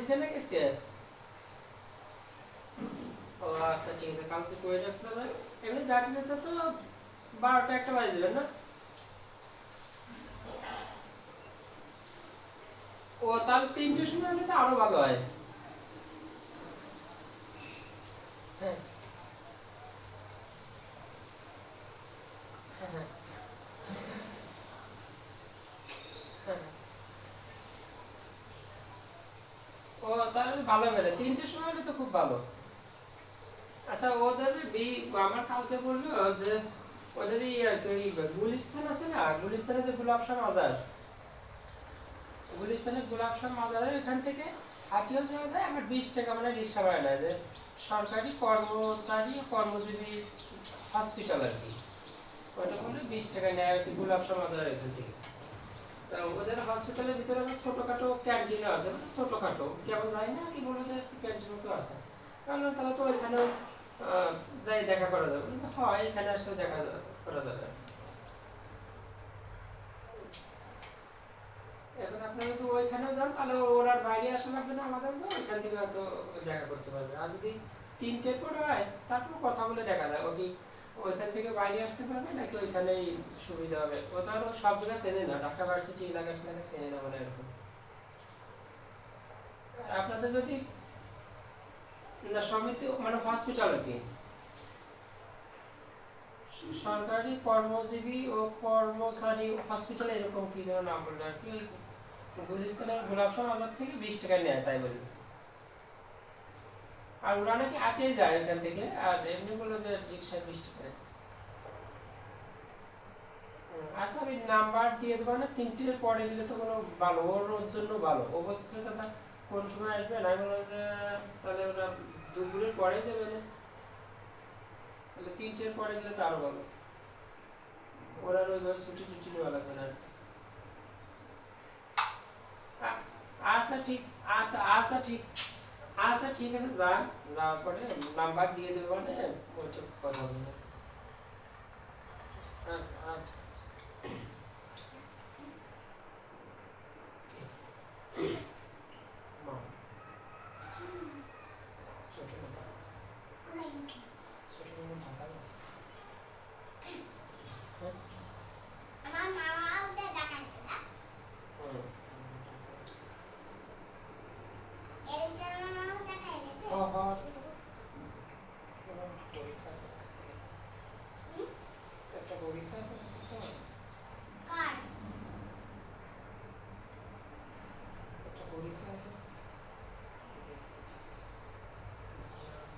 দিছে না কিসকে? ও আচ্ছা ঠিক আছে, কালকে কই রাখছিলাম না? এমনি যাতে যেতে তো 12টা একটা বাজে যাবে না? ও তাহলে 3টের সময় হলে তো আরো ভালো হয়। হ্যাঁ হ্যাঁ হ্যাঁ হ্যাঁ। ও তাহলে ভালো হবে, 3টের সময় হলে তো খুব ভালো। আচ্ছা ওদের আমার কালকে বললো যে ওদের আর কি ওই গুলিস্তান আছে না, গুলিস্তানে যে গোলাপ শাহ মাজার, গুলিস্তানের গোলাপ শাহ মাজারের এখান থেকে হাঁটিয়েও যাওয়া যায়, আবার 20 টাকা মানে রিক্সা ভাড়া নেয়, যে সরকারি কর্মচারী কর্মজীবী হসপিটাল আর কি। ওটা বললে 20 টাকা নেয় আর কি গোলাপ শাহ মাজারের এখান থেকে। তা ওদের হসপিটালের ভিতরে আবার ছোটখাটো ক্যান্টিনও আছে, মানে ছোটখাটো কেমন যায় না কি বলে যে ক্যান্টিন মতো আছে। কারণ তাহলে তো ওইখানেও যাই দেখা করা যাবে, হয় এখানে আসলে করা যাবে। এখন আপনি যদি ওইখানেও যান তাহলে ওর আর বাইরে আসা লাগবে না, আমাদের তো ওইখান থেকে হয়তো দেখা করতে পারবে। আর যদি 3টের পরে হয় তারপর কথা বলে দেখা যায় ও কি ওইখান থেকে বাইরে আসতে পারবে নাকি ওইখানেই সুবিধা হবে। ও তো আরো সব জায়গায় চেনে না, ঢাকা ভার্সিটি এলাকা চেনে না মানে এরকম। আপনাদের যদি না সমিতি মানে হসপিটাল আর কি, সরকারি কর্মজীবী ও কর্মচারী হসপিটাল এরকম কি যেন নাম বললো আর কি। ওই গুলিস্তানের গোলাপ শাহ বাজার থেকে 20 টাকা নেয় তাই বলি। আর ওরা নাকি আটে যায় এখান থেকে, আর এমনি বললো যে রিক্সা 20 টাকা নেয়। আচ্ছা আমি নাম্বার দিয়ে দেবো না, 3টের পরে গেলে তো কোনো ভালো, ওর জন্য ভালো। ও বলছিল দাদা কোন সময় আসবে, আমি বললাম যে তাহলে ওরা দুপুরের পরে যাবে না, তাহলে 3টের পরে গেলে তো আরো ভালো। ওরা ওইভাবে ছুটি টুটি নেওয়া লাগবে না আর কি। আচ্ছা ঠিক, আচ্ছা ঠিক, আচ্ছা ঠিক আছে যান, যাওয়ার পরে নাম্বার দিয়ে দেবো মানে ওইটা কথা বলবো। আচ্ছা আচ্ছা। মা ছোট নাম্বার, ছোট নাম্বার ঢাকায় আছে। হ্যাঁ হুম, ঢাকায় আছে। ও হওয়ার পরীক্ষা আছে, ঢাকায় গেছে। একটা পরীক্ষা আছে তো, একটা পরীক্ষা আছে গেছে।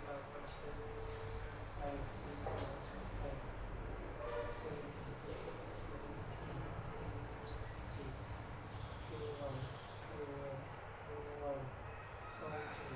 তারপর হচ্ছে তাই তাই seven three seven three three two one two one two one one three.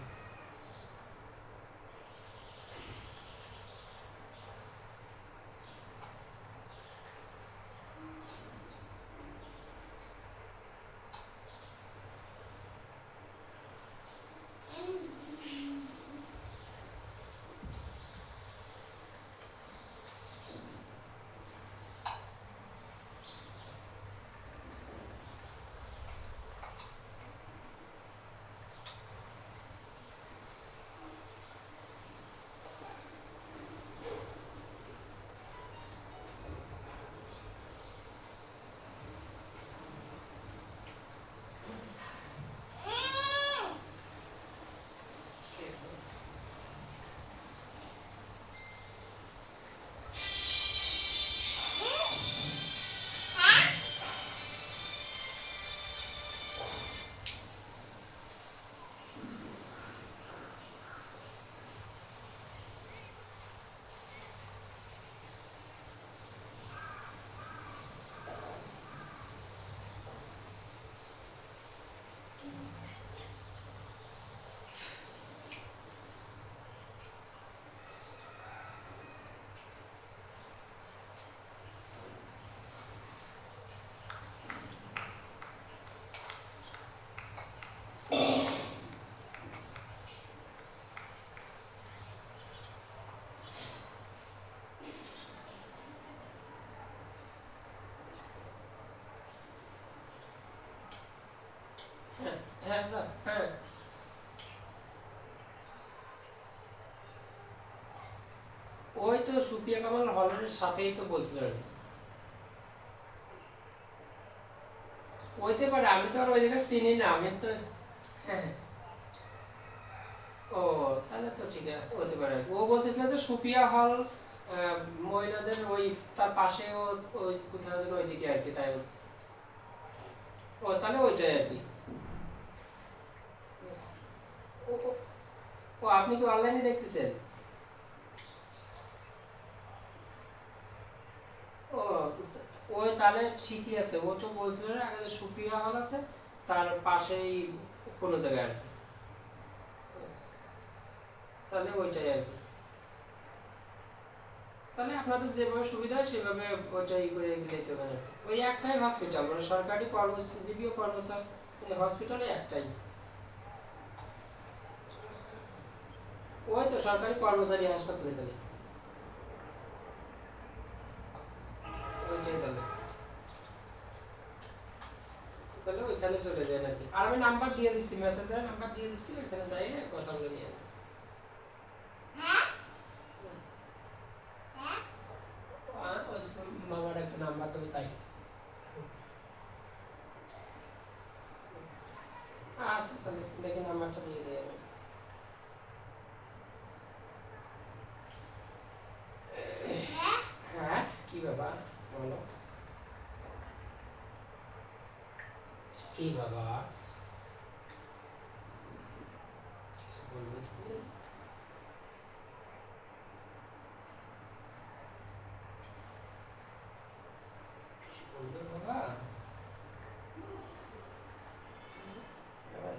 Sufia Kamal হলের সাথেই তো বলছিল আর কি। হইতে পারে, আমি তো আর ওই জায়গায় চিনি না, আমি তো। হ্যাঁ। ও, তাহলে তো ঠিক আছে, হতে পারে। ও বলতেছিল যে সুপিয়া হল মহিলাদের ওই তার পাশে, ও ওই কোথাও যেন ওইদিকে আর কি, তাই বলছে। ও, তাহলে ওইটাই আর কি। ও ও- ও, আপনি কি অনলাইনে দেখতেছেন? ও, ওই তাহলে ঠিকই আছে। ও তো বলছিল না আগে যে সুপিয়া হল আছে তার পাশেই কোনো জায়গায় আর কি। তাহলে ওইটাই আর কি। তাহলে আপনাদের যেভাবে সুবিধা হয় সেভাবে ওইটাই করে দিতে পারেন। ওই একটাই হসপিটাল, মানে সরকারি কর্মজীবী ও কর্মচারী হসপিটালে একটাই। ওই তো সরকারি কর্মচারী হাসপাতালে তাহলে ওইটাই তাহলে। তাহলে ওইখানে চলে যায় নাকি। আর আমি নাম্বার দিয়ে দিচ্ছি, মেসেঞ্জারে নাম্বার দিয়ে দিচ্ছি, ওইখানে যাই কথা বলে নিয়ে আসবো। ওই মামার একটা নাম্বার দেবো তাই। আচ্ছা, তাহলে দেখি নাম্বারটা দিয়ে দিই আমি। হ্যাঁ, কি বাবা? বলো। কি বাবা? কিছু বলবে তুমি? কিছু বলবে বাবা? এবার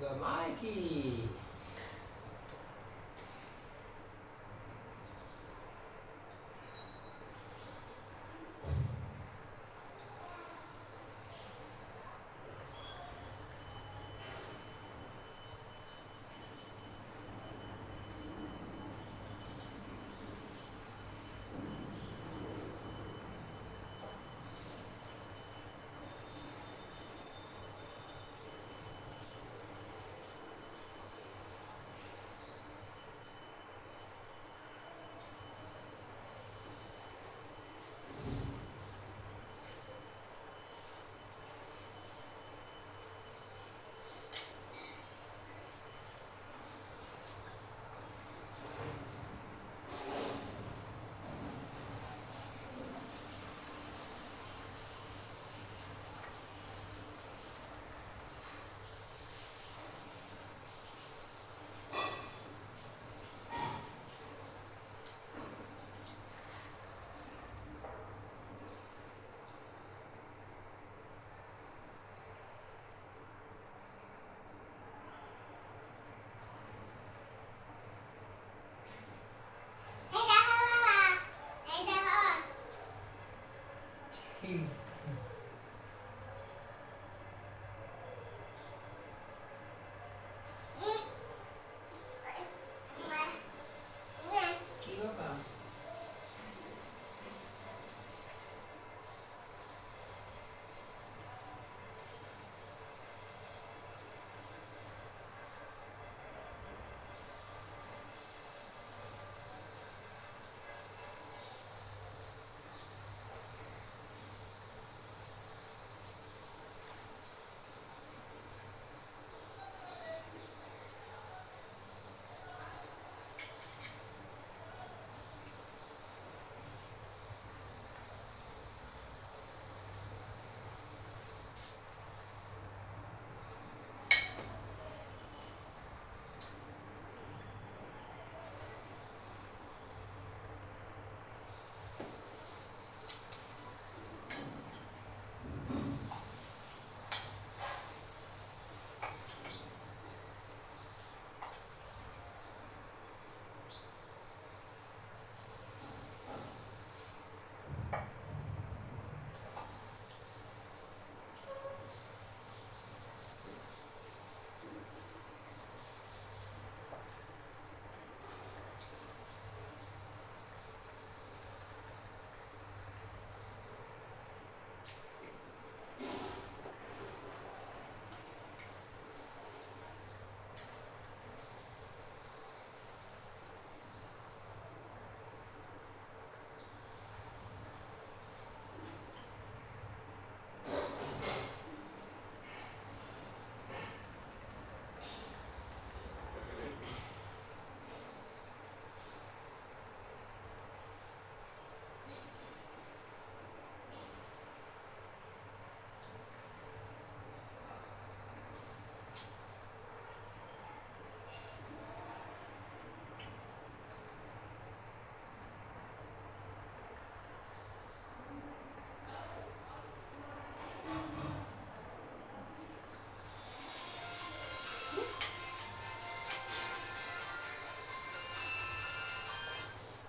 মাইকি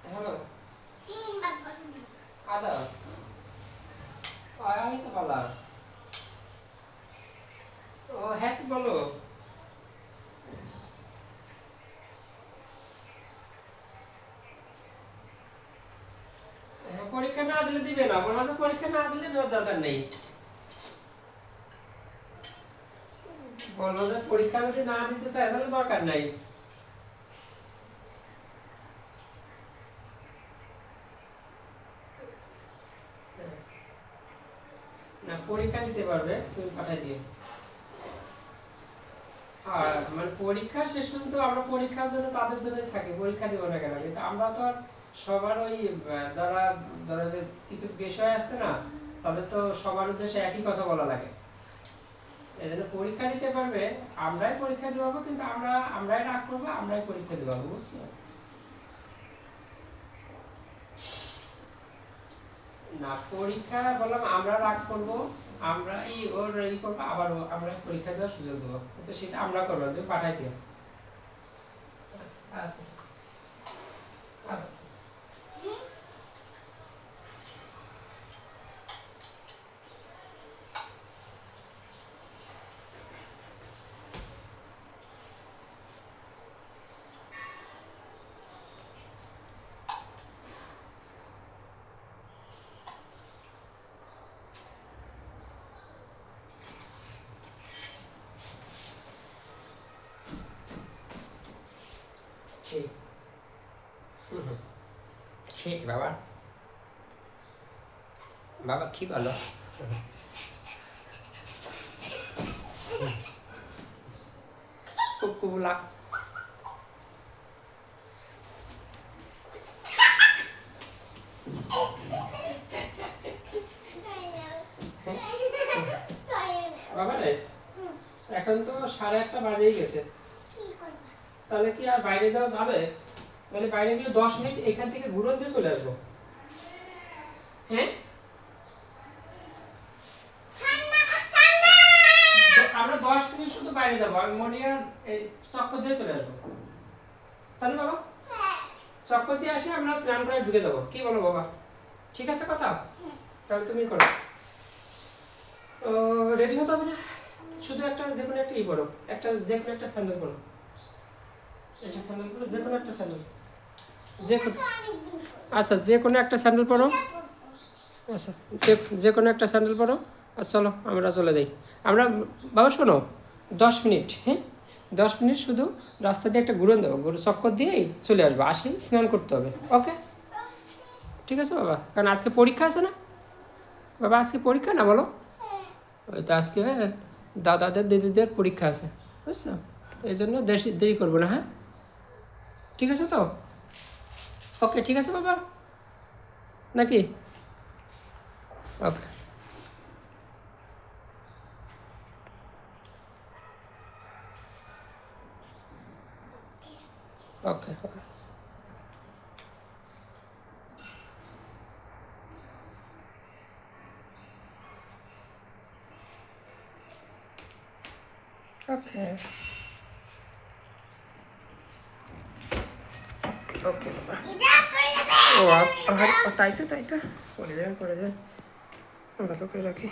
হ্যালো আদা আমি তো বললাম ও হ্যাপি বলো পরীক্ষা না দিলে দিবে না বলবো তো পরীক্ষা না দিলে দেওয়ার দরকার নেই বলবো যে পরীক্ষা যদি না দিতে চায় তাহলে দরকার নাই না পরীক্ষা দিতে পারবে তুমি পাঠাই দিও আর মানে পরীক্ষা শেষ পর্যন্ত আমরা পরীক্ষার জন্য তাদের জন্যই থাকি পরীক্ষা দিব না কেন কিন্তু আমরা তো আর সবার ওই যারা ধরো যে কিছু বিষয় আছে না তাদের তো সবার উদ্দেশ্যে একই কথা বলা লাগে এজন্য পরীক্ষা দিতে পারবে আমরাই পরীক্ষা দেবো কিন্তু আমরাই রাগ করবো আমরাই পরীক্ষা দেবো বুঝছো না পরীক্ষা বললাম আমরা রাগ করবো আমরা ওর ই করবো, আবার আমরা পরীক্ষা দেওয়ার সুযোগ দেবো, তো সেটা আমরা করবো, তুমি পাঠাই দিও। আচ্ছা আচ্ছা। ঠিক বাবা, বাবা কি বলো? কুকুলা বাবা রে, এখন তো 1:30 বাজেই গেছে, তাহলে কি আর বাইরে যাওয়া যাবে? মানে বাইরে গেলে 10 মিনিট এখান থেকে ঘুরন দিয়ে চলে আসবো। হ্যাঁ আমরা 10 মিনিট শুধু বাইরে যাবো, আমি মনিয়ার চক্কর দিয়ে চলে আসবো, তাহলে বাবা চক্কর দিয়ে আসে আমরা স্নান করে ঢুকে যাবো, কি বলো বাবা? ঠিক আছে কথা? তাহলে তুমি করো। রেডি হতে হবে না, শুধু একটা যে কোনো একটা ই পরো, একটা যে কোনো একটা স্যান্ডেল পরো, এটা স্যান্ডেল পরো, যে কোনো একটা স্যান্ডেল, যে আচ্ছা যে কোনো একটা স্যান্ডেল পরো, আচ্ছা যে কোনো একটা স্যান্ডেল পরো, আর চলো আমরা চলে যাই। আমরা বাবা শোনো, 10 মিনিট, হ্যাঁ 10 মিনিট শুধু রাস্তা দিয়ে একটা ঘুরে দেবো, ঘুরে চক্কর দিয়েই চলে আসবো, আসে স্নান করতে হবে, ওকে ঠিক আছে বাবা? কারণ আজকে পরীক্ষা আছে না বাবা, আজকে পরীক্ষা না বলো? ওই তো আজকে দাদাদের দিদিদের পরীক্ষা আছে, বুঝছো? এই জন্য দেরি করবো না, হ্যাঁ ঠিক আছে তো? ওকে ঠিক আছে বাবা, নাকি? ওকে ওকে ওকে ওকে ওকে বাবা। ও তাই তো পরে যাবেন ভালো করে রাখি।